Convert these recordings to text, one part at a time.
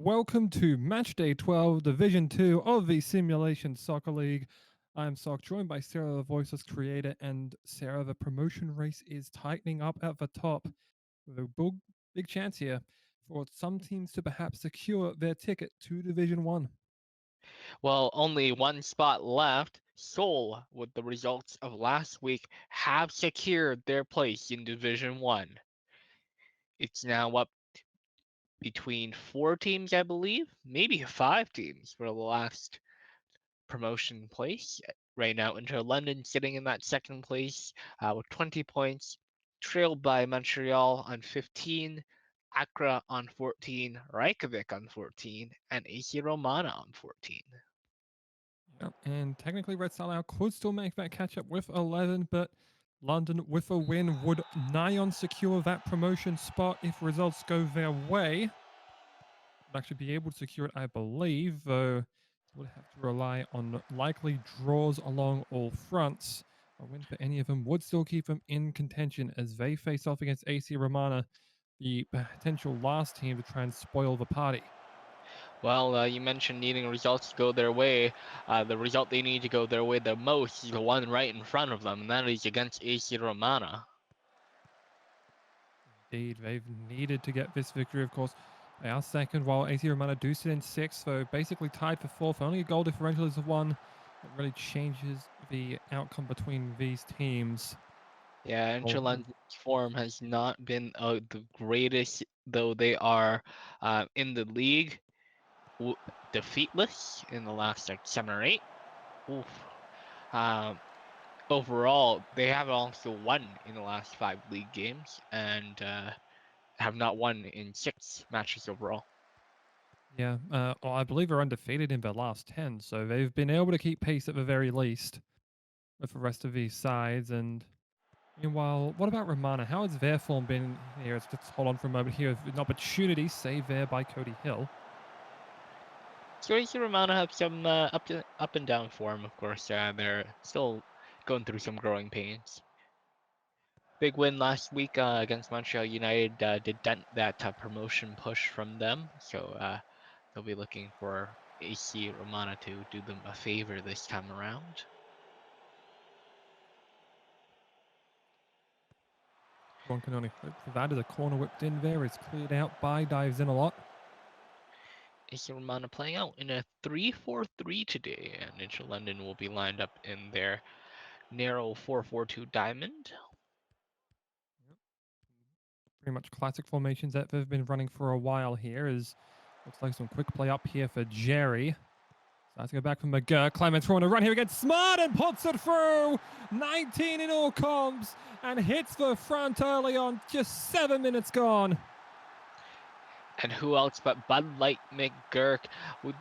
welcome to Matchday 12, Division 2 of the Simulation Soccer League. I'm Sock, joined by Sarah, the Voiceless Creator, and Sarah, the promotion race is tightening up at the top with a big chance here for some teams to perhaps secure their ticket to Division 1. Well, only one spot left. Seoul, with the results of last week, have secured their place in Division 1. It's now up between 4 teams, I believe, maybe 5 teams for the last promotion place. Right now, Inter London sitting in that second place with 20 points, trailed by Montreal on 15, Accra on 14, Reykjavik on 14, and AC Romana on 14. Yep. And technically, Red Star could still make that catch up with 11, but London, with a win, would nigh on secure that promotion spot if results go their way. Would actually be able to secure it, I believe, though would have to rely on likely draws along all fronts. A win for any of them would still keep them in contention as they face off against AC Romana, the potential last team to try and spoil the party. Well, you mentioned needing results to go their way. The result they need to go their way the most is the one right in front of them, and that is against AC Romana. Indeed, they've needed to get this victory, of course. They are second, while AC Romana do sit in sixth, so basically tied for fourth. Only a goal differential is one that really changes the outcome between these teams. Yeah, Oh, Interland's form has not been the greatest, though they are in the league defeatless in the last like 7 or 8. Oof. Um, Overall, they have also won in the last 5 league games and have not won in 6 matches overall. yeah. Well, I believe they're undefeated in their last 10, so they've been able to keep pace at the very least with the rest of these sides. And meanwhile, what about Romana? How has their form been here? Let's just hold on for a moment here. An opportunity saved there by Cody Hill. So Romana have some up and down form, of course. They're still going through some growing pains. Big win last week against Montreal United did dent that promotion push from them. So they'll be looking for AC Romana to do them a favor this time around. One can only hope for that as a corner whipped in there. It's cleared out by, dives in a lot. AC Romana playing out in a 3-4-3 today, and Inter London will be lined up in their narrow 4-4-2 diamond. Pretty much classic formations that they've been running for a while here. Looks like some quick play up here for Jerry. Starts to go back from McGurk. Clements trying to run here against Smart and puts it through. 19 in all comps and hits the front early on. Just 7 minutes gone. And who else but Bud Light McGurk?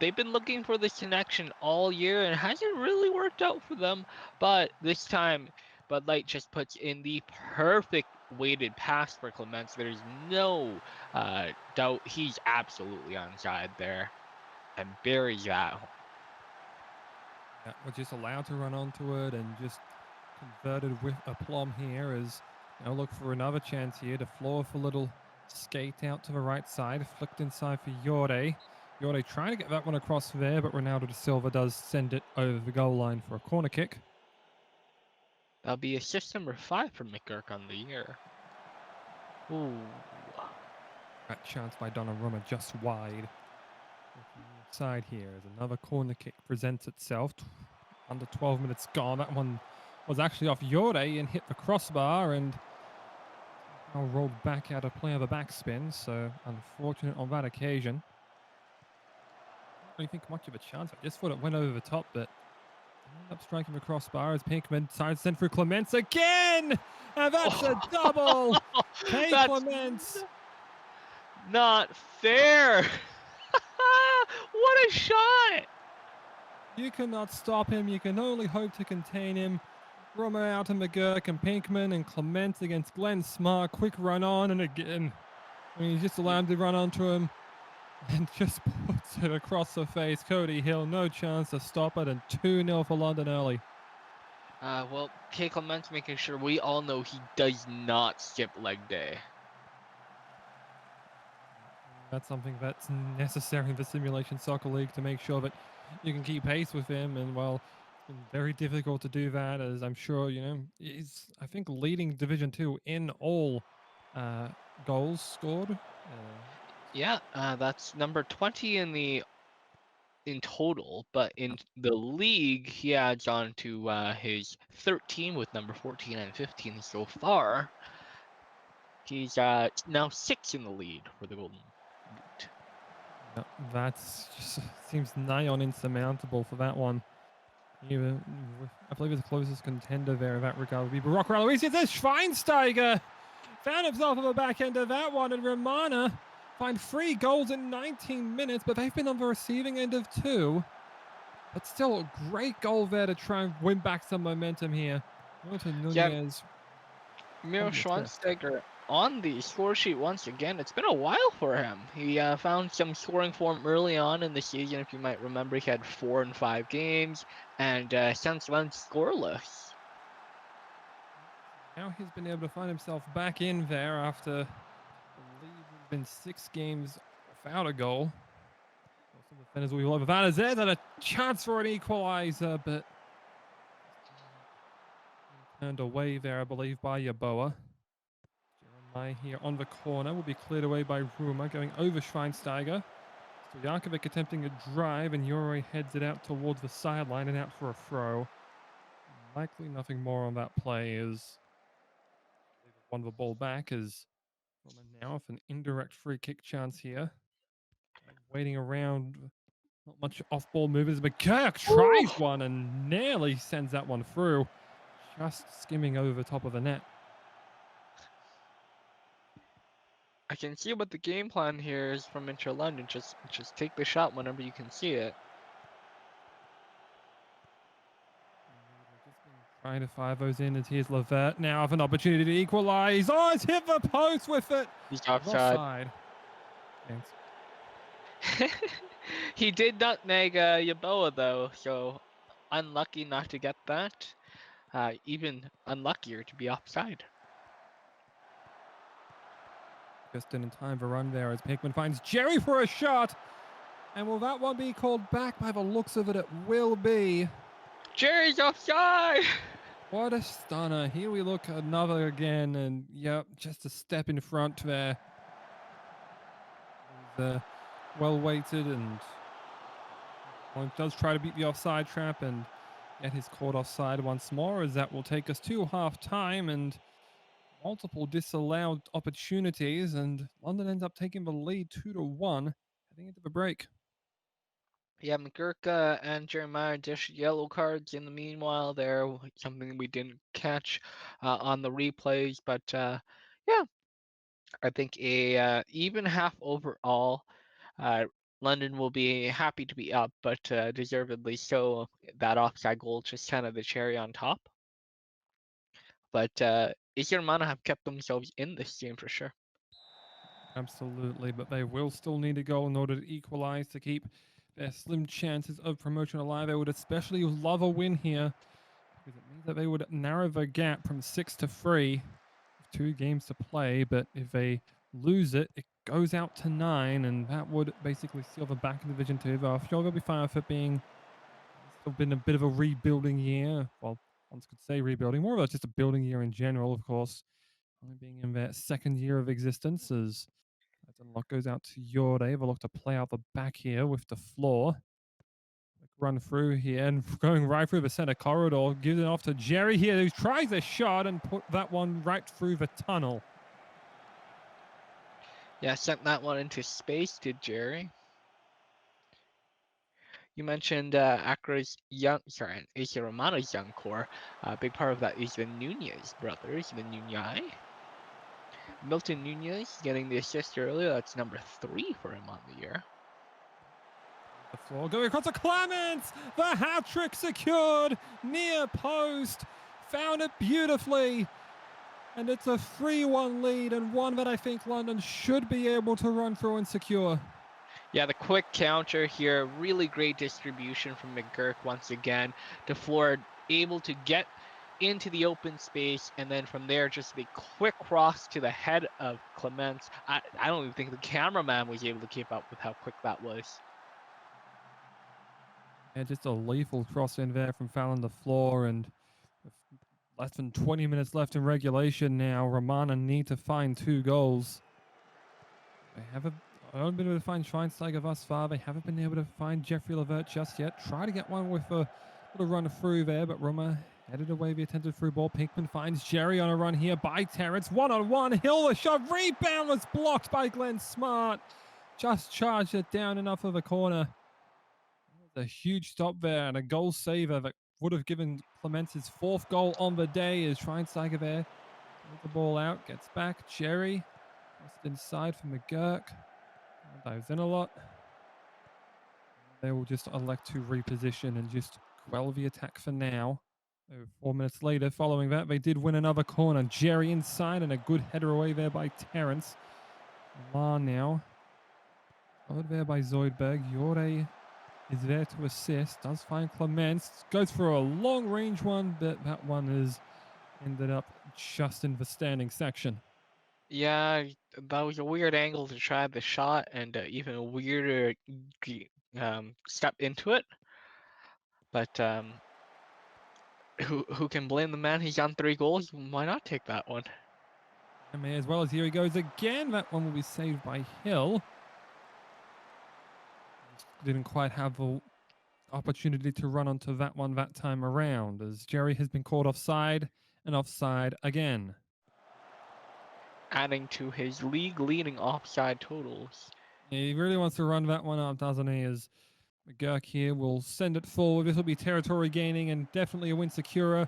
They've been looking for this connection all year and it hasn't really worked out for them. But this time, Bud Light just puts in the perfect weighted pass for Clements. There's no doubt he's absolutely onside there and buries that. Yeah, we're just allowed to run onto it and just converted with aplomb here as now look for another chance here to floor for little skate out to the right side, flicked inside for Yore. Yore trying to get that one across there, but Ronaldo da Silva does send it over the goal line for a corner kick. That'll be assist number 5 for McGurk on the year. Ooh. That chance by Donnarumma just wide. Side here as another corner kick presents itself. Under 12 minutes gone. That one was actually off Yore and hit the crossbar and now rolled back out of play of a backspin. So unfortunate on that occasion. I don't think much of a chance. I just thought it went over the top, but ended up striking the crossbar as Pinkman decides to send through Clements again. And that's a double. K Clements. Not fair. What a shot! You cannot stop him. You can only hope to contain him. Roma out to McGurk and Pinkman and Clement against Glenn Smart. Quick run on and again. I mean, he's just allowed to run onto him and just puts it across the face. Cody Hill, no chance to stop it, and 2-0 for London early. Well, K. Clement's making sure we all know he does not skip leg day. That's something that's necessary in the Simulation Soccer League to make sure that you can keep pace with him. And well, it's been very difficult to do that, as I'm sure he's I think leading Division Two in all uh, goals scored. Yeah, that's number 20 in total, but in the league, he adds on to his 13 with number 14 and 15 so far. He's now 6 in the lead for the Golden Boot. Yeah, that's just seems nigh on insurmountable for that one. Even I believe the closest contender there in that regard would be Baroque Aloysius. There's Schweinsteiger found himself on the back end of that one, and Romana find 3 goals in 19 minutes, but they've been on the receiving end of 2. But still a great goal there to try and win back some momentum here. Milton Yeah, Nunez Miro on the assist. Schweinsteiger on the score sheet once again. It's been a while for him. He found some scoring form early on in the season. If you might remember, he had 4 in 5 games, and since then scoreless. Now he's been able to find himself back in there after, I believe, it's been 6 games without a goal. Well, some defenders will be all over that. Is there a chance for an equaliser, but turned away there, I believe, by Yaboa. Jeremiah here on the corner will be cleared away by Ruma, going over Schweinsteiger. Stojakovic attempting a drive, and Yoroi heads it out towards the sideline and out for a throw. Likely nothing more on that play as they've won the ball back as Ruma now with an indirect free kick chance here. Waiting around, not much off-ball movers, but Kirk tries one and nearly sends that one through, just skimming over the top of the net. I can see what the game plan here is from Inter London. Just take the shot whenever you can see it. Trying to fire those in as here's Levert now have an opportunity to equalise. Oh, it's hit the post with it. He's offside. Thanks. He did nutmeg Yaboa though, so unlucky not to get that. Even unluckier to be offside. Just in time for run there as Pickman finds Jerry for a shot. And will that one be called back? By the looks of it, it will be. Jerry's offside! What a stunner. Here we look another again, and yep, just a step in front there. Well weighted, and does try to beat the offside trap and get his caught offside once more, as that will take us to half time and multiple disallowed opportunities, and London ends up taking the lead 2-1 heading into the break. Yeah, McGurk and Jeremiah dish yellow cards in the meanwhile there, something we didn't catch on the replays, but yeah, I think a even half overall. London will be happy to be up, but deservedly so. That offside goal just kind of the cherry on top. But Romana have kept themselves in this game for sure. Absolutely, but they will still need a goal in order to equalize to keep their slim chances of promotion alive. They would especially love a win here, because it means that they would narrow the gap from 6 to 3 with 2 games to play. But if they lose it, it goes out to 9, and that would basically seal them back in Division 2. Though I'm sure they'll be fine with it being still been a bit of a rebuilding year. Well, one could say rebuilding, more of just a building year in general, of course. Only being in their 2nd year of existence, as that unlock goes out to Yorde. They look to play out the back here with the floor. Run through here and going right through the center corridor. Gives it off to Jerry here, who tries a shot and put that one right through the tunnel. Yeah, sent that one into space, did Jerry. You mentioned Accra's AC Romano's young core. A big part of that is the Nunez brothers, the Nunez. Milton Nunez getting the assist earlier. That's number 3 for him on the year. The floor going across to Clements. The hat trick secured. Near post. Found it beautifully. And it's a 3-1 lead, and one that I think London should be able to run through and secure. Yeah, the quick counter here. Really great distribution from McGurk once again. DeFleur able to get into the open space, and then from there, just a quick cross to the head of Clements. I don't even think the cameraman was able to keep up with how quick that was. Yeah, just a lethal cross in there from fouling the floor, and with less than 20 minutes left in regulation now. Romana need to find 2 goals. They haven't been able to find Schweinsteiger thus far. They haven't been able to find Jeffrey Levert just yet. Try to get one with a little run through there, but Roma headed away the attempted through ball. Pinkman finds Jerry on a run here by Terrence. 1-on-1. Hill, the shot. Rebound was blocked by Glenn Smart. Just charged it down enough of the corner. A huge stop there and a goal saver that would have given Clements his 4th goal on the day as Schweinsteiger there. Pulls the ball out, gets back. Jerry. Crossed inside for McGurk. Dives in a lot. They will just elect to reposition and just quell the attack for now. 4 minutes later, following that, they did win another corner. Jerry inside and a good header away there by Terrence. Lamar now. Covered there by Zoidberg. Yore is there to assist. Does find Clements. Goes for a long range one, but that one has ended up just in the standing section. Yeah, that was a weird angle to try the shot, and even a weirder step into it. But who can blame the man? He's on 3 goals. Why not take that one? And may as well as here he goes again. That one will be saved by Hill. Just didn't quite have the opportunity to run onto that one that time around, as Jerry has been called offside and offside again. Adding to his league-leading offside totals. Yeah, he really wants to run that one up, doesn't he? As McGurk here will send it forward. This will be territory gaining and definitely a win secure.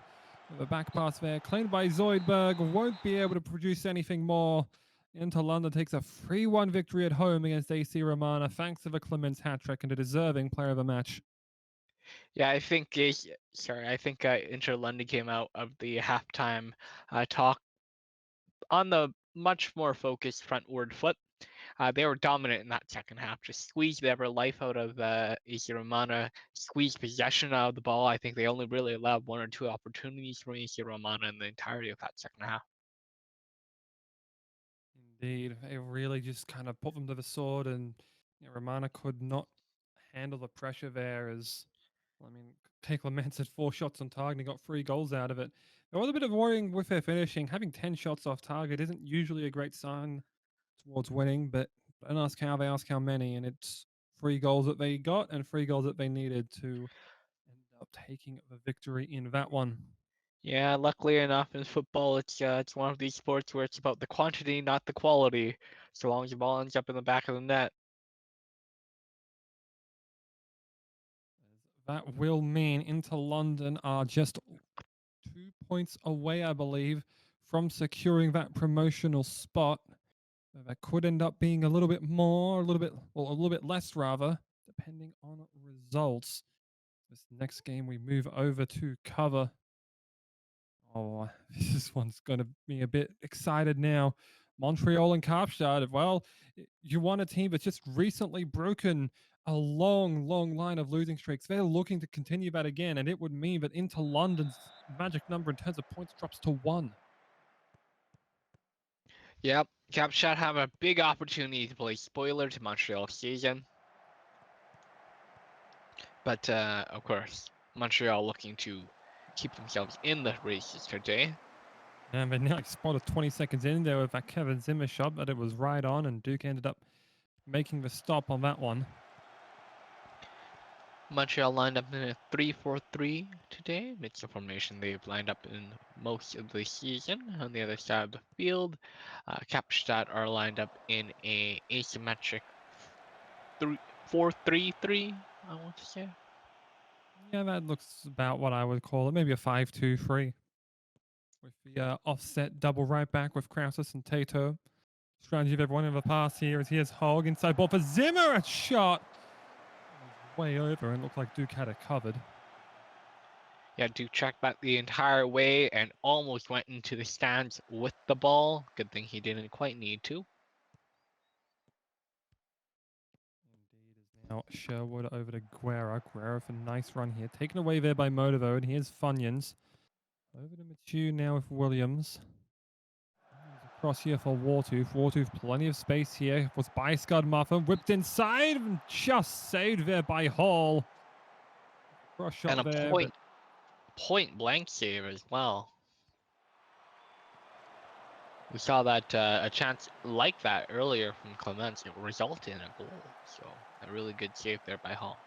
With a back pass there, claimed by Zoidberg, won't be able to produce anything more. Into London takes a 3-1 victory at home against AC Romana, thanks to the Clements hat trick and a deserving player of the match. Yeah, I think Inter London came out of the halftime talk on the much more focused frontward foot. They were dominant in that second half, just squeezed ever life out of AC Romana, squeezed possession out of the ball. I think they only really allowed 1 or 2 opportunities for AC Romana in the entirety of that second half. Indeed, it really just kind of put them to the sword, and Romana could not handle the pressure there. As I mean, K. Clements had 4 shots on target and he got 3 goals out of it. There was a bit of worrying with their finishing. Having 10 shots off target isn't usually a great sign towards winning, but don't ask how, they ask how many, and it's 3 goals that they got and 3 goals that they needed to end up taking the victory in that one. Yeah, luckily enough in football, it's one of these sports where it's about the quantity, not the quality. So long as the ball ends up in the back of the net. That will mean Inter London are just 2 points away, I believe, from securing that promotional spot. That could end up being a little bit more, a little bit less rather, depending on results. This next game we move over to cover. Oh, this one's going to be a bit excited now. Montreal and Kaapstad. Well, you want a team that's just recently broken a long line of losing streaks. They're looking to continue that again, and it would mean that Inter London's magic number in terms of points drops to 1. Yep, Kaapstad have a big opportunity to play spoiler to Montreal season. But of course, Montreal looking to keep themselves in the races today. And they now spotted 20 seconds in there with that Kevin Zimmer shot, but it was right on, and Duke ended up making the stop on that one. Montreal lined up in a 3-4-3 today. It's a formation they've lined up in most of the season. On the other side of the field, Kaapstad are lined up in a asymmetric 4-3-3, I want to say. Yeah, that looks about what I would call it. Maybe a 5-2-3. With the offset double right back with Krausis and Tato. Just trying to give everyone in the pass here as here's Hogg. Inside ball for Zimmer. A shot. It was way over and looked like Duke had it covered. Yeah, Duke tracked back the entire way and almost went into the stands with the ball. Good thing he didn't quite need to. Indeed, is now Sherwood over to Guerra. Guerra for a nice run here. Taken away there by Motivo, and here's Funyuns. Over to Matthew now with Williams. Across here for Wartooth. Wartooth, plenty of space here. Was by Scud Muffin. Whipped inside and just saved there by Hall. Cross shot And a there, but point blank save as well. We saw that a chance like that earlier from Clements. It resulted in a goal. So a really good save there by Hall.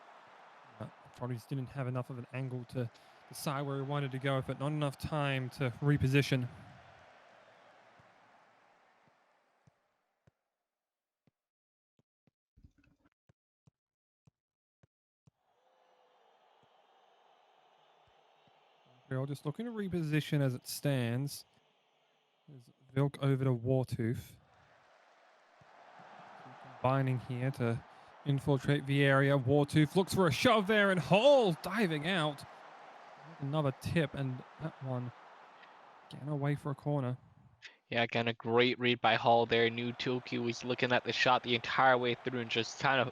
Probably just didn't have enough of an angle to decide where he wanted to go, but not enough time to reposition. Montreal just looking to reposition as it stands. There's Vilk over to Wartooth. Combining here to infiltrate the area. Wartooth looks for a shove there, and Hall diving out. Another tip, and that one getting away for a corner. Yeah, again, a great read by Hall there. Knew Tilke was looking at the shot the entire way through and just kind of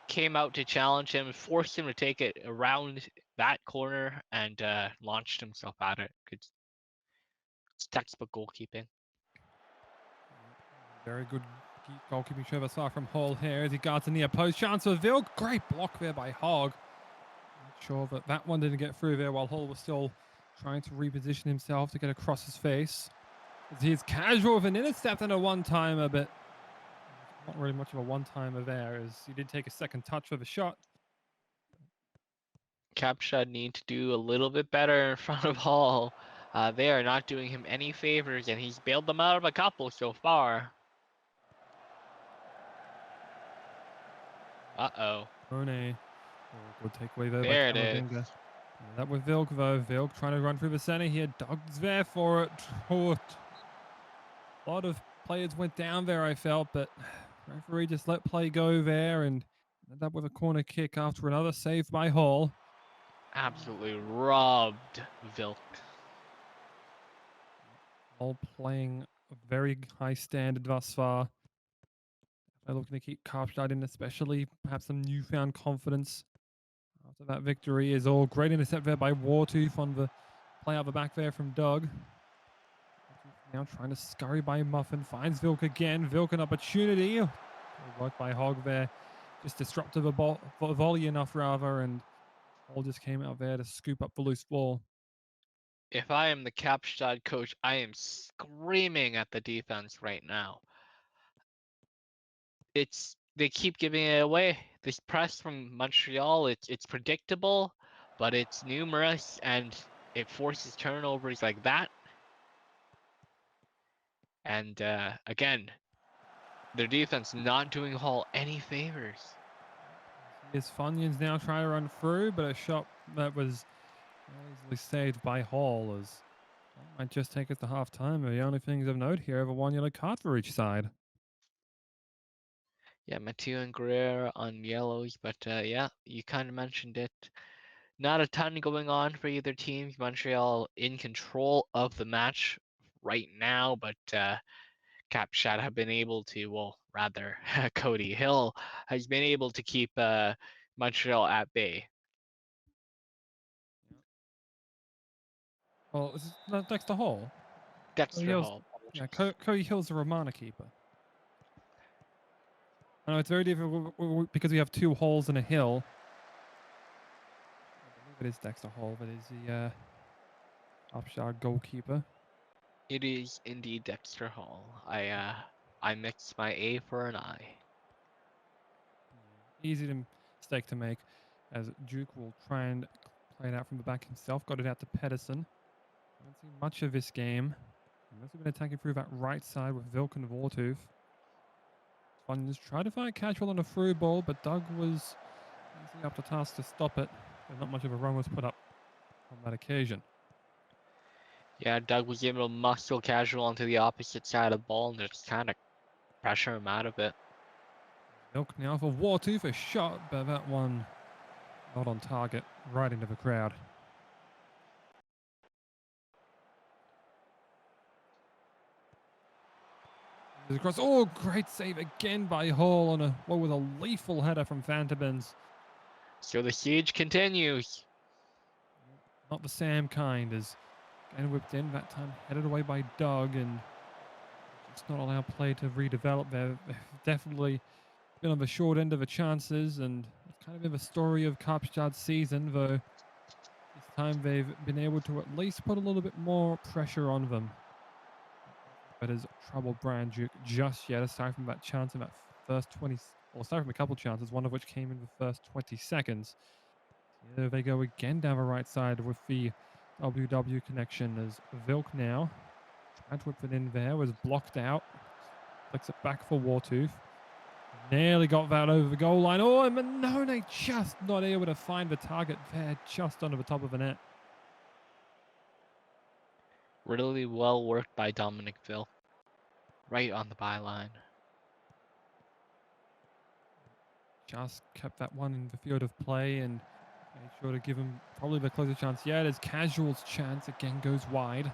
came out to challenge him, forced him to take it around that corner and launched himself at it. It's textbook goalkeeping. Very good goalkeeping show thus far from Hall here as he guards the near post. Chance for Vilk. Great block there by Hogg. Not sure that that one didn't get through there while Hall was still trying to reposition himself to get across his face. As he's casual with an intercept and a one-timer, but not really much of a one-timer there as he did take a second touch for the shot. Kaapstad need to do a little bit better in front of Hall. They are not doing him any favors, and he's bailed them out of a couple so far. Uh-oh. Rone. Good takeaway there. There it by is. Camavinga. That with Vilk though. Vilk trying to run through the center here. Doug's there for it. Oh, a lot of players went down there, I felt, but referee just let play go there and ended up with a corner kick after another save by Hall. Absolutely robbed Vilk. Hall playing a very high standard thus far. They're looking to keep Kaapstad in, especially perhaps some newfound confidence after that victory. Is all great intercept there by Wartooth on the play out the back there from Doug. Now trying to scurry by Muffin, finds Vilk again. Vilk an opportunity. Worked by Hogg there. Just disruptive a volley enough rather, and Hall just came out there to scoop up the loose ball. If I am the Kaapstad coach, I am screaming at the defense right now. They keep giving it away. This press from Montreal, it's predictable, but it's numerous and it forces turnovers like that. And again, their defense not doing Hall any favors. Here's Funyuns now trying to run through, but a shot that was easily saved by Hall as that might just take us to half time. The only things of note here, over one yellow card for each side. Yeah, Mathieu and Guerrero on yellows, but yeah, you kind of mentioned it. Not a ton going on for either team. Montreal in control of the match right now, but Kaapstad have been able to, well, rather, Cody Hill has been able to keep Montreal at bay. Well, this is Dexter Hall. Dexter Hall. Yeah, Cody Hill's a Romana keeper. I know it's very difficult because we have two Halls and a Hill. I believe it is Dexter Hall that is the Kaapstad goalkeeper. It is indeed Dexter Hall. I mixed my A for an I. Easy mistake to make, as Duke will try and play it out from the back himself. Got it out to Pedersen. Haven't seen much of this game. He must have been attacking through that right side with Vilk and Wartooth. Funyuns tried to find casual on a through ball, but Doug was easily up to task to stop it. But not much of a run was put up on that occasion. Yeah, Doug was able to muscle casual onto the opposite side of the ball and just kind of pressure him out of it. Vilk now for Wartooth, a shot, but that one not on target, right into the crowd. Across. Oh, great save again by Hall on what was a lethal header from Fantabins. So the siege continues. Not the Sam kind, as Again whipped in, that time headed away by Doug, and just not allow play to redevelop there. They've definitely been on the short end of the chances, and it's kind of been the story of Kaapstad's season, though this time they've been able to at least put a little bit more pressure on them. But has troubled Brandjuk just yet, aside from that chance in that first 20, or aside from a couple chances, one of which came in the first 20 seconds. Here they go again down the right side with the WW connection as Vilk now tried to whip it in there, was blocked out, flicks it back for Wartooth. Nearly got that over the goal line. Oh, and Manone just not able to find the target there, just under the top of the net. Really well worked by Dominic Phil. Right on the byline. Just kept that one in the field of play and made sure to give him probably the closer chance yet, as Casual's chance again goes wide.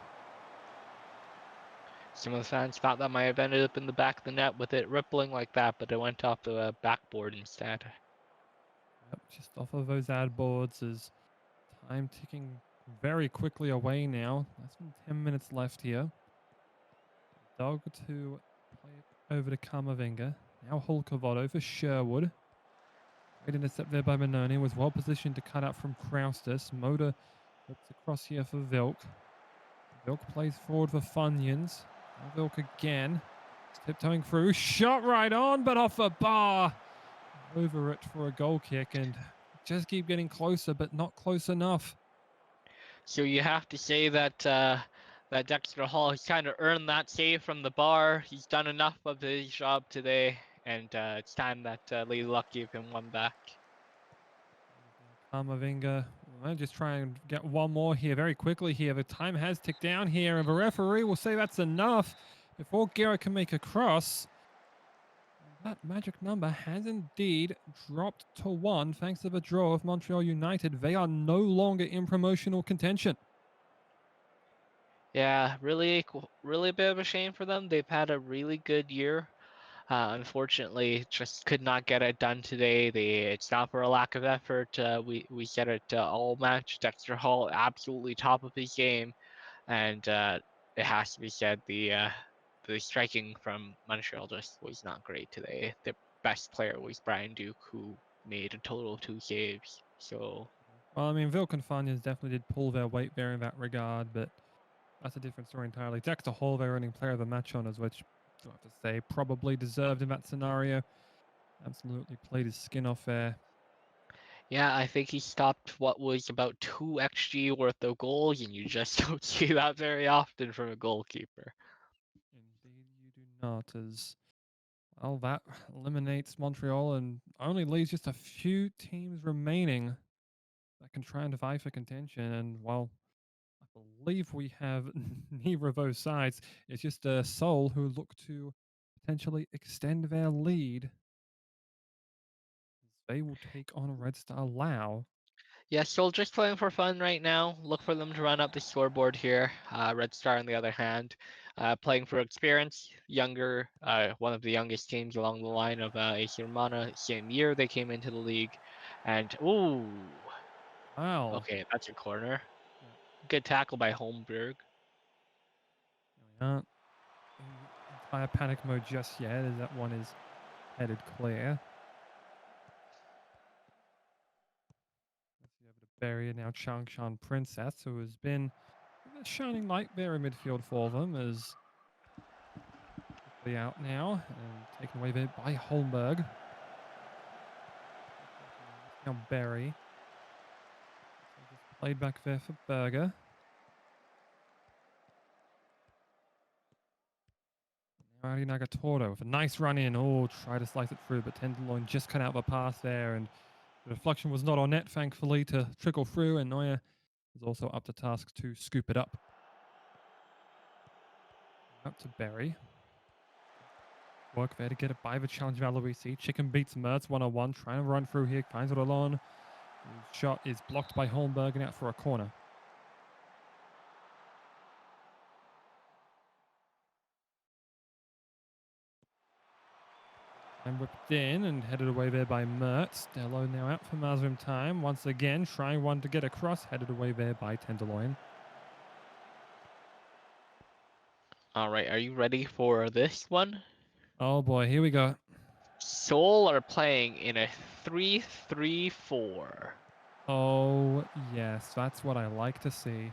Some of the fans thought that might have ended up in the back of the net with it rippling like that, but it went off the backboard instead. Yep, just off of those ad boards as time ticking very quickly away now. Less than 10 minutes left here. Dog to play it over to Kamavinga. Now Hulkavodo for Sherwood. Great intercept there by Manoni. Was well positioned to cut out from Kraustis. Moda whips across here for Vilk. Vilk plays forward for Funyuns. Now Vilk again. Tiptoeing through. Shot right on, but off the bar. Over it for a goal kick, and just keep getting closer, but not close enough. So you have to say that that Dexter Hall has kind of earned that save from the bar. He's done enough of his job today, and it's time that Lady Luck gave him one back. Kamavinga, I'll just try and get one more here very quickly here. The time has ticked down here, and the referee will say that's enough before Garrett can make a cross. That magic number has indeed dropped to 1 thanks to the draw of Montreal United. They are no longer in promotional contention. Yeah, really a bit of a shame for them. They've had a really good year. Unfortunately, just could not get it done today. It's not for a lack of effort. We said it all match. Dexter Hall absolutely top of his game, and it has to be said the striking from Montreal just was not great today. Their best player was Brian Duke, who made a total of 2 saves. So Well, I mean, Vilk and Funyuns definitely did pull their weight there in that regard, but that's a different story entirely. Dexter Hall, their running player of the match on us, which I have to say probably deserved in that scenario. Absolutely played his skin off there. yeah, I think he stopped what was about 2 XG worth of goals, and you just don't see that very often from a goalkeeper. Indeed, you do not. As well, that eliminates Montreal and only leaves just a few teams remaining that can try and vie for contention. And while I believe we have neither of those sides, it's just Seoul who look to potentially extend their lead. They will take on Red Star Lao. Yeah, still just playing for fun right now. Look for them to run up the scoreboard here. Red Star, on the other hand, playing for experience. Younger, one of the youngest teams along the line of AC Romana. Same year they came into the league, and ooh, Wow. okay, that's a corner. Good tackle by Holmberg. We aren't in entire panic mode just yet, as that one is headed clear. Let's see over to Barrier now. Changshan Princess, who has been a shining light there in midfield for them, is quickly out now and taken away there by Holmberg. Now Berry. Just played back there for Berger. Ari Nagatoro with a nice run in. Oh, try to slice it through, but Tenderloin just cut out the pass there, and the deflection was not on net, thankfully, to trickle through, and Neuer is also up to task to scoop it up. Up to Berry. Work there to get it by the challenge of Aloisi. Chicken beats Mertz 1-on-1, trying to run through here, finds Rolon. His shot is blocked by Holmberg and out for a corner. And whipped in and headed away there by Mertz. Dello now out for Mazrim time. Once again, trying one to get across. Headed away there by Tenderloin. All right, are you ready for this one? Oh boy, here we go. Seoul are playing in a 3-3-4. Oh yes, that's what I like to see.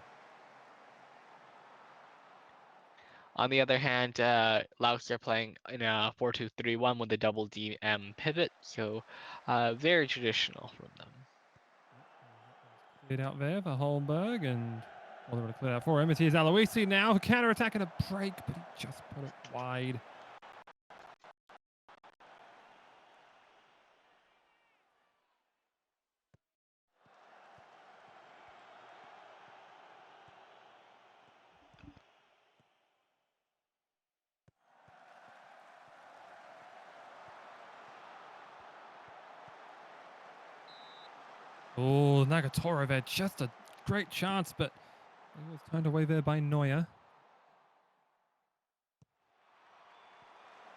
On the other hand, Laos are playing in a 4-2-3-1 with a double DM pivot, so very traditional from them. Cleared out there for Holmberg, and well, they're going to clear out for him. It is Aloisi now, counter attack and a break, but he just put it wide. Oh, Nagatoro there, just a great chance, but he was turned away there by Neuer.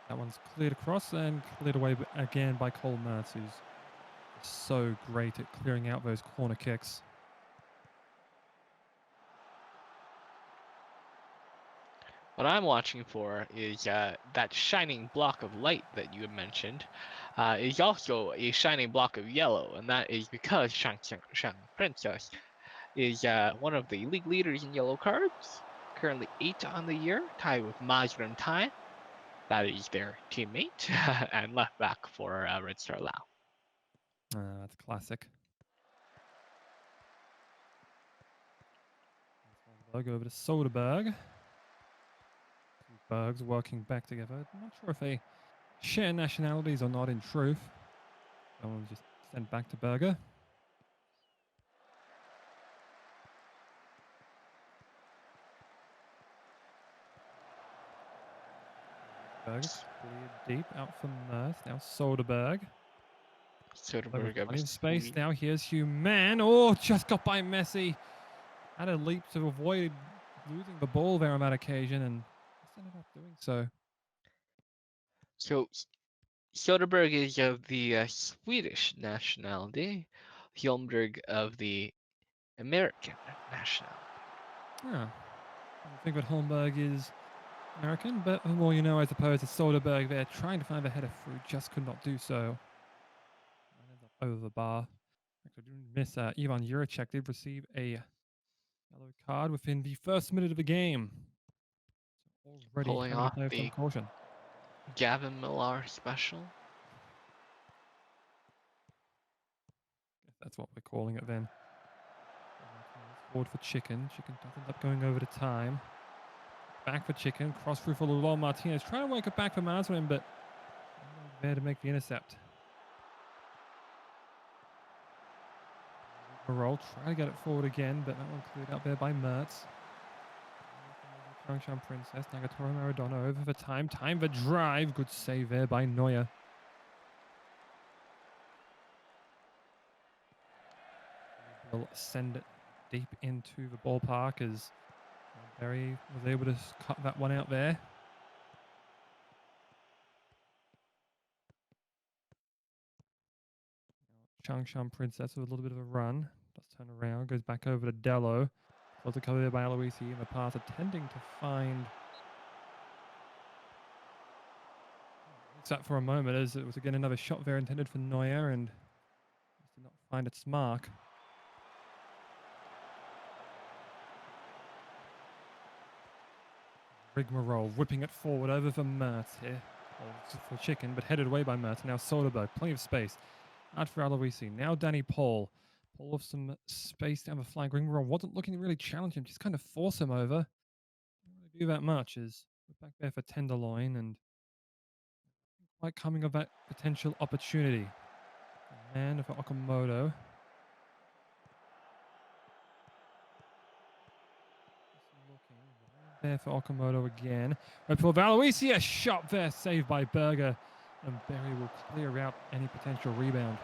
That one's cleared across and cleared away again by Cole Mertz, who's so great at clearing out those corner kicks. What I'm watching for is that shining block of light that you had mentioned is also a shining block of yellow, and that is because Shang Princess is one of the league leaders in yellow cards, currently 8 on the year, tied with Mazrim Tai. That is their teammate, and left back for Red Star Lao. That's classic. Holmberg over to Soderberg. Two Bergs working back together. I'm not sure if they share nationalities or not in truth. That one's just sent back to Berger. Berger's cleared deep out for Merth. Now Soderberg. Soderberg of Plenty of space. Sweden. Now here's Human. Oh, just got by Messi. Had a leap to avoid losing the ball there on that occasion and just ended up doing so. So Soderberg is of the Swedish nationality, Hjolmberg of the American nationality. Yeah. I think that Holmberg is American, but the more you know, as opposed to Soderberg there trying to find the header through, just could not do so. Ended up over the bar. Actually, didn't miss Ivan Juracek did receive a yellow card within the first minute of the game. So already Pulling having a off play of some the caution. Gavin Millar special. Guess that's what we're calling it then. Forward for Chicken. Chicken does end up going over to time. Back for Chicken. Cross through for Lulon Martinez. Trying to work it back for Maswin, but there to make the intercept. Roll, try to get it forward again, but that one cleared out there by Mertz. Changshan Princess, Nagatoro Maradona over for time. Time for drive. Good save there by Neuer. Will send it deep into the ballpark as Berry was able to cut that one out there. Changshan Princess with a little bit of a run. Does turn around, goes back over to Dello. Well, to cover there by Aloisi in the pass, attempting to find. It's that for a moment as it was again another shot there intended for Neuer and did not find its mark. Rigmarole whipping it forward over for Mertz here. For Chicken, but headed away by Mertz. Now Soderberg, plenty of space. Out for Aloisi. Now Danny Paul. Paul with some space down the flank. Rigmarole wasn't looking to really challenge him, just kind of force him over. Didn't really do that much as we're back there for Tenderloin and quite coming of that potential opportunity. And for Okamoto. There for Okamoto again. Right for Valoisi, a shot there, saved by Berger. And Berry will clear out any potential rebound.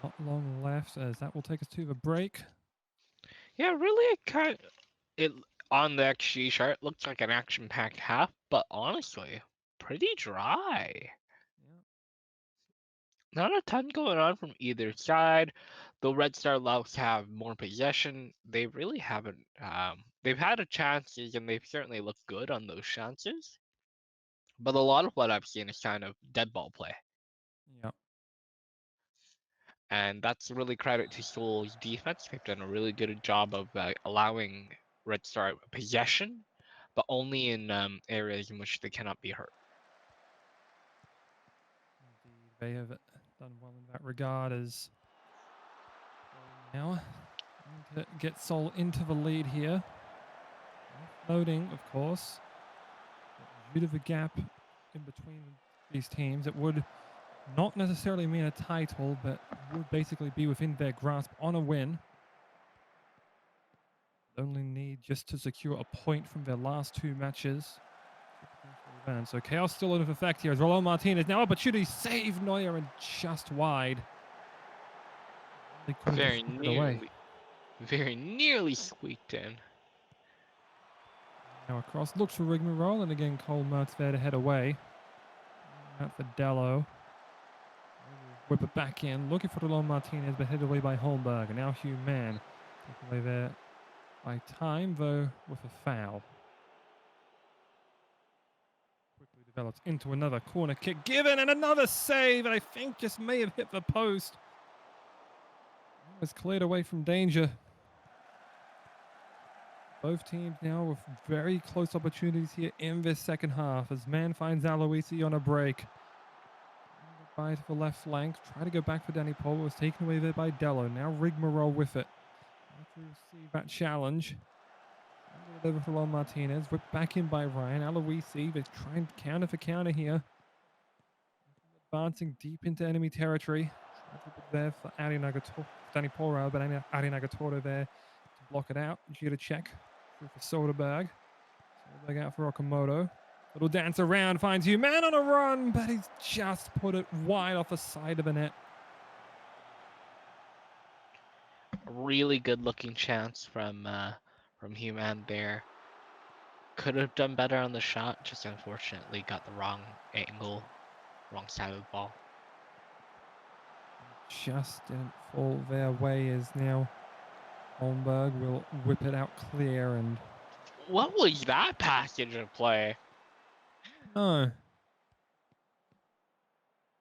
Not long left as that will take us to the break. Yeah, really, On the XG chart, looks like an action-packed half, but honestly, pretty dry. Yeah. Not a ton going on from either side. Though Red Star Laos have more possession, they really haven't. They've had a chances and they've certainly looked good on those chances. But a lot of what I've seen is kind of dead ball play. Yeah. And that's really credit to Seoul's defense. They've done a really good job of allowing Red Star possession, but only in areas in which they cannot be hurt. Indeed, they have done well in that regard as now need to get Seoul into the lead here. Offloading, of course. Due to the gap in between these teams, it would not necessarily mean a title, but would basically be within their grasp on a win. Only need just to secure a point from their last two matches. So chaos still in effect here as Rolando Martinez. Now opportunity saved Neuer and just wide. They couldn't Very just it away. very nearly squeaked in. Now across, looks for Rigmarole, and again Cole Mertz there to head away. Out for Dello. Whip it back in, looking for Rolando Martinez, but headed away by Holmberg. And now Hugh Mann taken away there by time, though with a foul. Quickly develops into another corner kick given, and another save, and I think just may have hit the post. It was cleared away from danger. Both teams now with very close opportunities here in this second half as Mann finds Aloisi on a break. By to the left flank, try to go back for Danny Paul, was taken away there by Dello. Now Rigmarole with it. After we receive that challenge, over for Lon Martinez, whipped back in by Ryan. Aloisi, they're trying counter for counter here. Advancing deep into enemy territory. There for Ari Nagatoro, Danny Paul rather, but Ari Nagatoro there to block it out. Gita check for Soderberg. Soderberg out for Okamoto. Little dance around, finds Hugh Mann on a run, but he's just put it wide off the side of the net. A really good looking chance from Hugh Mann there. Could have done better on the shot, just unfortunately got the wrong angle, wrong side of the ball. Just didn't fall their way as now Holmberg will whip it out clear. And what was that passage of play? no.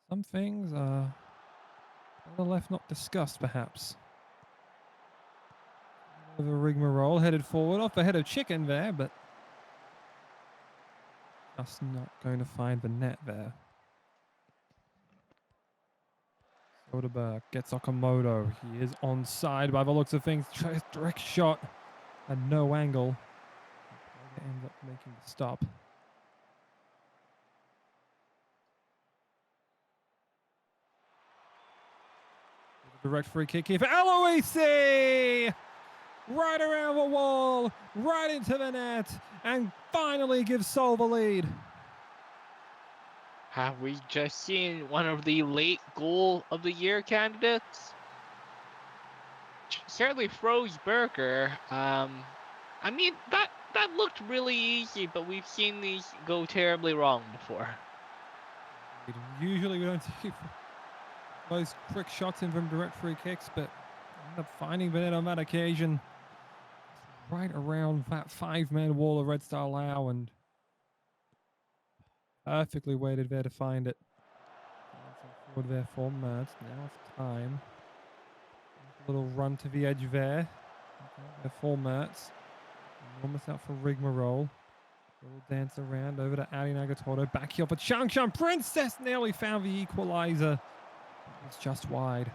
Some things are better left not discussed, perhaps. The Rigmarole headed forward off the head of Chicken there, but just not going to find the net there. Soderberg gets Okamoto. He is onside by the looks of things. Direct shot at no angle. Ends up making the stop. Direct free kick here for Aloisi! Right around the wall, right into the net, and finally gives Seoul the lead. Have we just seen one of the late goal of the year candidates? Certainly froze Burger. I mean, that looked really easy, but we've seen these go terribly wrong before. Usually we don't see those quick shots in from direct free kicks, but end up finding the net on that occasion. Right around that 5-man wall of Red Star Lao, and perfectly weighted there to find it. Forward there for Mertz. Now it's time. A little run to the edge there. Okay, for Mertz. Almost out for Rigmarole. Little dance around over to Ali Nagatoro. Back here for Chang Chang. Princess nearly found the equalizer. It's just wide.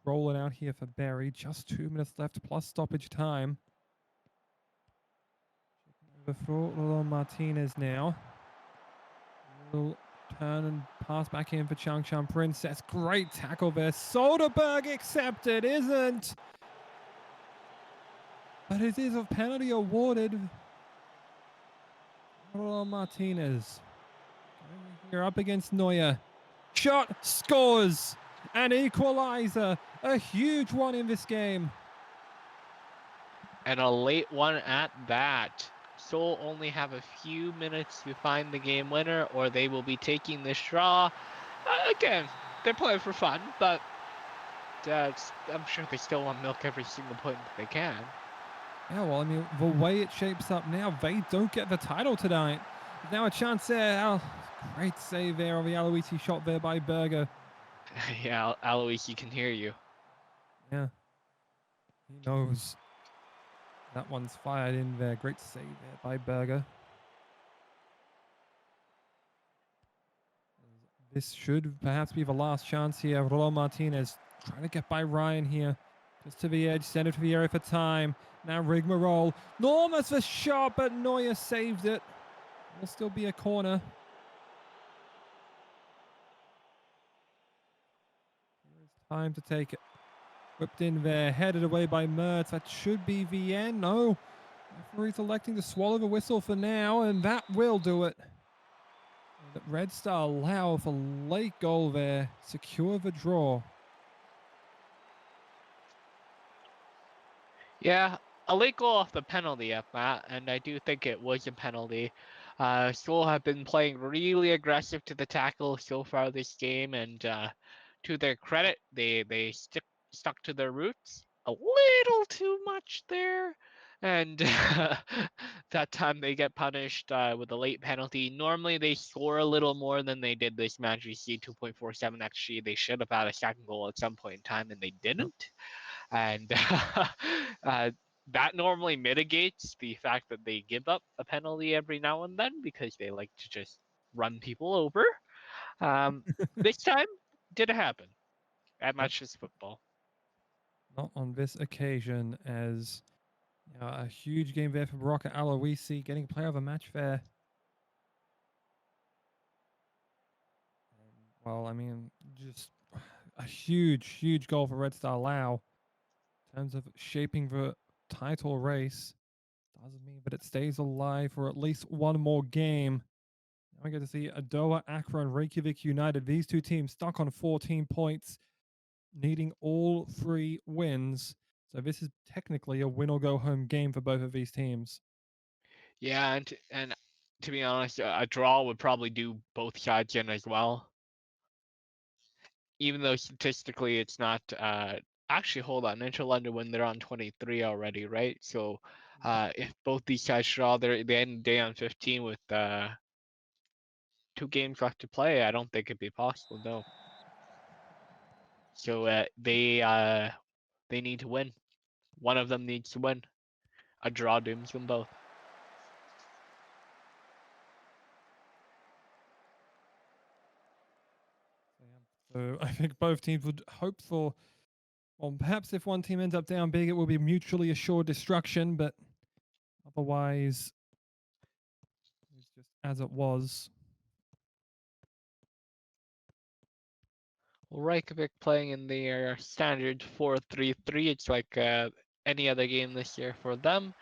Roll it out here for Barry. Just 2 minutes left plus stoppage time. Over for Martinez now. Little turn and pass back in for Chang Chang Princess. Great tackle there. Soderberg accepted, isn't. But it is a penalty awarded. Martinez Here up against Neuer. Shot, scores, an equalizer. A huge one in this game. And a late one at that. Seoul only have a few minutes to find the game winner, or they will be taking this draw. Again, they're playing for fun, but I'm sure they still want to milk every single point that they can. Yeah, well, I mean, the way it shapes up now, they don't get the title tonight. Now a chance there. Great save there on the Aloisi shot there by Berger. Yeah, Aloisi can hear you. Yeah, he knows. That one's fired in there. Great save there by Berger. This should perhaps be the last chance here. Rolo Martinez trying to get by Ryan here. Just to the edge, send it to the area for time. Now Rigmarole. Norma's the shot, but Neuer saved it. Will still be a corner. There is time to take it. Whipped in there, headed away by Mertz. That should be the end. No. Referee's electing to swallow the whistle for now, and that will do it. Red Star allow for late goal there. Secure the draw. Yeah, a late goal off the penalty at that, and I do think it was a penalty. Seoul have been playing really aggressive to the tackle so far this game, and to their credit, they stuck to their roots a little too much there, and that time they get punished with a late penalty. Normally they score a little more than they did this match. You see 2.47 XG. They should have had a second goal at some point in time, and they didn't. And that normally mitigates the fact that they give up a penalty every now and then because they like to just run people over. This time, didn't happen. That Yep. much is football. Not on this occasion, as a huge game there for Baraka Aloisi, getting player of the match there. Well, I mean, just a huge goal for Red Star Lao in terms of shaping the title race. Doesn't mean that it stays alive for at least one more game. Now we get to see Adoa, Accra, and Reykjavik United. These two teams stuck on 14 points, needing all 3 wins. So this is technically a win or go home game for both of these teams. Yeah, and to be honest, a draw would probably do both sides in as well. Even though statistically it's not. Actually, hold on. Inter London when they're on 23 already, right? So if both these sides draw, they end the day on 15 with 2 games left to play. I don't think it'd be possible, no. So they need to win. One of them needs to win. A draw dooms them both. So I think both teams would hope for, well, perhaps if one team ends up down big, it will be mutually assured destruction, but otherwise, it's just as it was. Well, Reykjavik playing in their standard 4-3-3. It's like any other game this year for them.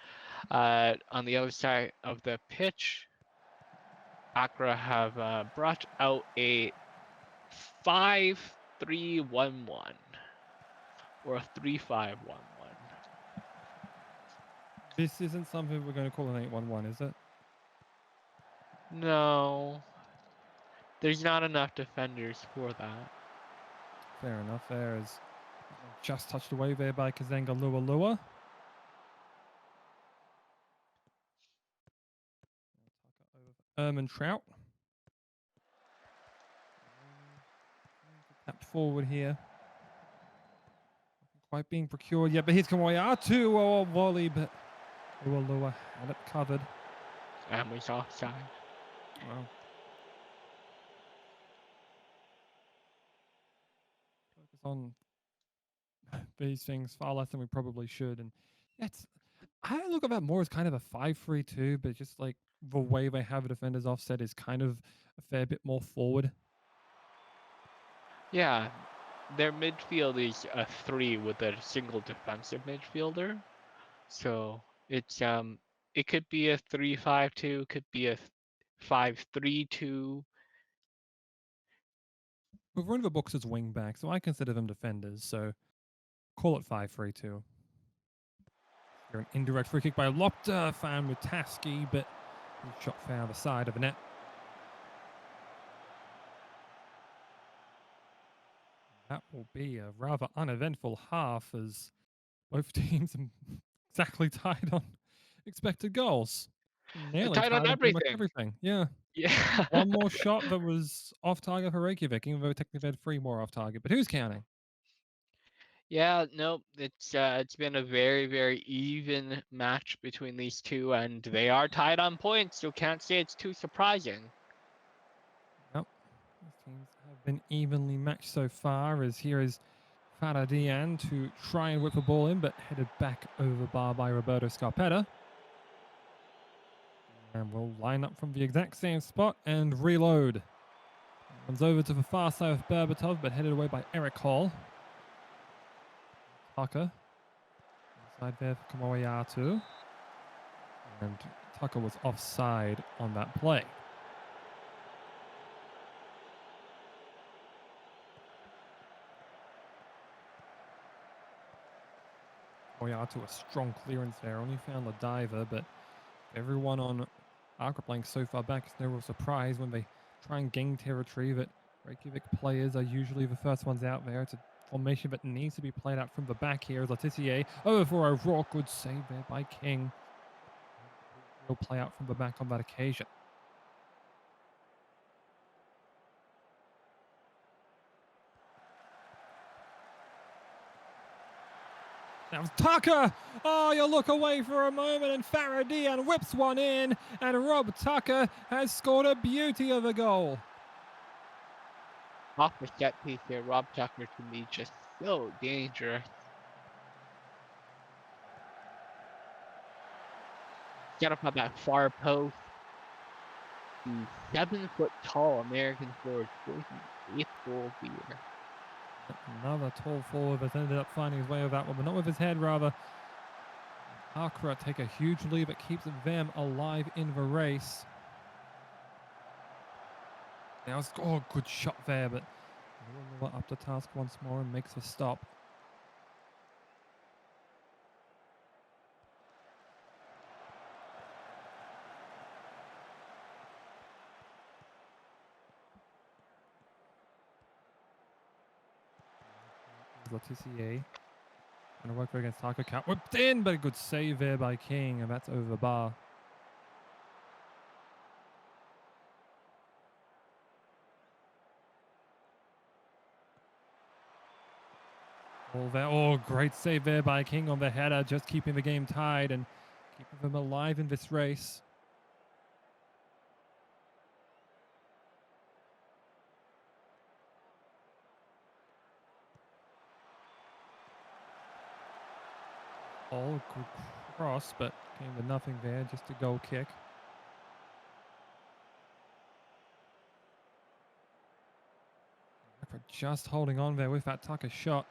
On the other side of the pitch, Accra have brought out a 5-3-1-1 or a 3-5-1-1. This isn't something we're going to call an 8-1-1, is it? No, there's not enough defenders for that. Fair enough. There is just touched away there by Kazenga Lua. Erman Trout. Tap forward here. Quite being procured yet, but here's Kamoyatu. Oh, volley, but Lua had it covered. And we saw offside. Wow. Focus on these things far less than we probably should. And it's, I look at that more as kind of a 5-3-2, but just like the way they have the defenders offset is kind of a fair bit more forward. Yeah, their midfield is a 3 with a single defensive midfielder. So it's it could be a 3-5-2, could be a 5-3-2. We've run the books as wing back, so I consider them defenders. So call it 5-3-2. Here an indirect free kick by Lopta, found with Tasky, but he shot foul the side of the net. That will be a rather uneventful half as both teams are exactly tied on expected goals. Nearly Tied on tied on pretty much everything. everything. Yeah. Yeah. One more shot that was off target for Reykjavik, even though technically they had 3 more off target. But who's counting? Yeah, no, it's been a very, very even match between these two, and they are tied on points, so can't say it's too surprising. Yep. These teams have been evenly matched so far, as here is Faradian to try and whip the ball in, but headed back over the bar by Roberto Scarpetta. And we'll line up from the exact same spot and reload. Comes over to the far side of Berbatov, but headed away by Eric Hall. Tucker. Inside there for Kamoyatu. And Tucker was offside on that play. Kamoyatu, a strong clearance there. Only found the diver, but everyone on Accra playing so far back, it's no real surprise when they try and gain territory that Reykjavik players are usually the first ones out there. It's a formation that needs to be played out from the back here. Letitia over for O'Rourke. Good save there by King. Will play out from the back on that occasion. Now it's Tucker. Oh, you look away for a moment, and Faradian whips one in, and Rob Tucker has scored a beauty of a goal. Off the set piece here, Rob Tucker can be just so dangerous. Get up on that far post. The 7-foot-tall American forward scores his 8th goal of the year. Another tall forward that's ended up finding his way with that one, but not with his head, rather. Accra take a huge lead that keeps them alive in the race. Now, oh, good shot there, but Miller up to task once more and makes a stop. Letitia. Gonna work against Tucker. Cat whipped in, but a good save there by King, and that's over the bar. All there. Oh, great save there by King on the header, just keeping the game tied and keeping them alive in this race. All good cross, but came to nothing there, just a goal kick. Just holding on there with that Tucker shot.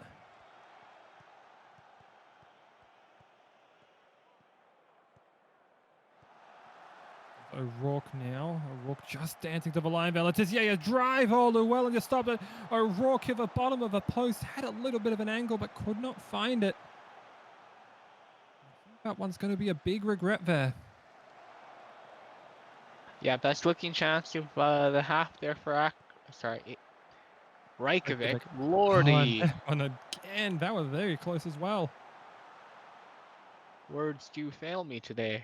O'Rourke now. O'Rourke just dancing to the line there. Letitia, drive all the well and just stopped it. O'Rourke hit the bottom of the post, had a little bit of an angle, but could not find it. I think that one's going to be a big regret there. Yeah, best looking chance of the half there for Reykjavik. Lordy. Oh, and again, that was very close as well. Words do fail me today.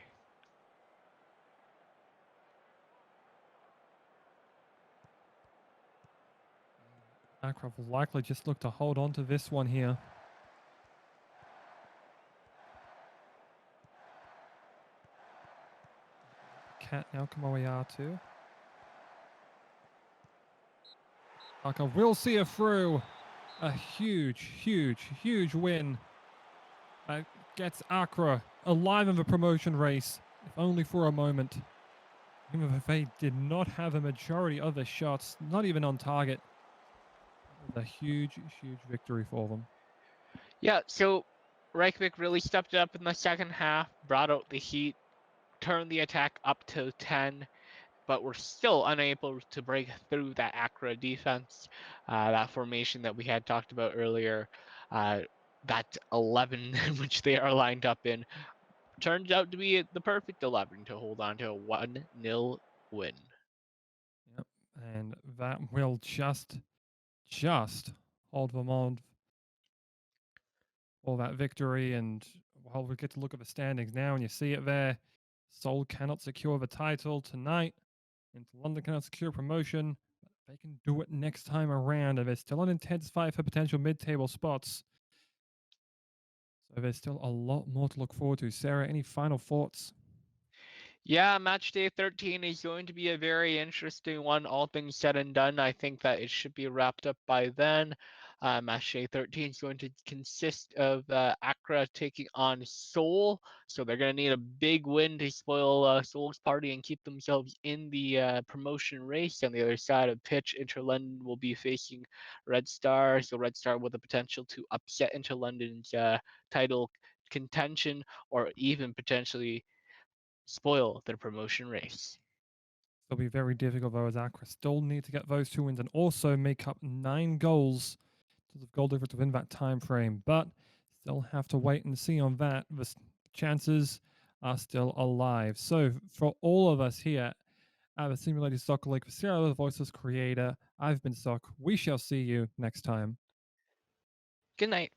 Accra will likely just look to hold on to this one here. Cat now Kamoyatu. Tucker will see it through. A huge, huge, huge win. Gets Accra alive in the promotion race, if only for a moment. Even if they did not have a majority of the shots, not even on target. It was a huge, huge victory for them. Yeah, so Reykjavik really stepped up in the second half, brought out the heat, turned the attack up to 10. but we're still unable to break through that Accra defense, that formation that we had talked about earlier. Uh, that 11 which they are lined up in turns out to be the perfect 11 to hold on to a 1-0 win. Yep. And that will just hold Vermont for that victory. And well, we get to look at the standings now, and you see it there. Seoul cannot secure the title tonight, and London cannot secure promotion. But they can do it next time around, and there's still an intense fight for potential mid-table spots. So there's still a lot more to look forward to. Sarah, any final thoughts? Yeah, match day 13 is going to be a very interesting one. All things said and done, I think that it should be wrapped up by then. Match day 13 is going to consist of Accra taking on Seoul. So they're going to need a big win to spoil Seoul's party and keep themselves in the promotion race. On the other side of pitch, Inter London will be facing Red Star. So Red Star with the potential to upset Inter London's title contention or even potentially spoil their promotion race. It'll be very difficult though, as Accra still need to get those 2 wins and also make up 9 goals to the goal difference within that time frame. But still have to wait and see on that. The chances are still alive. So for all of us here at the Simulated Soccer League, for Sarah, the Voices creator, I've been Sock. We shall see you next time. Good night.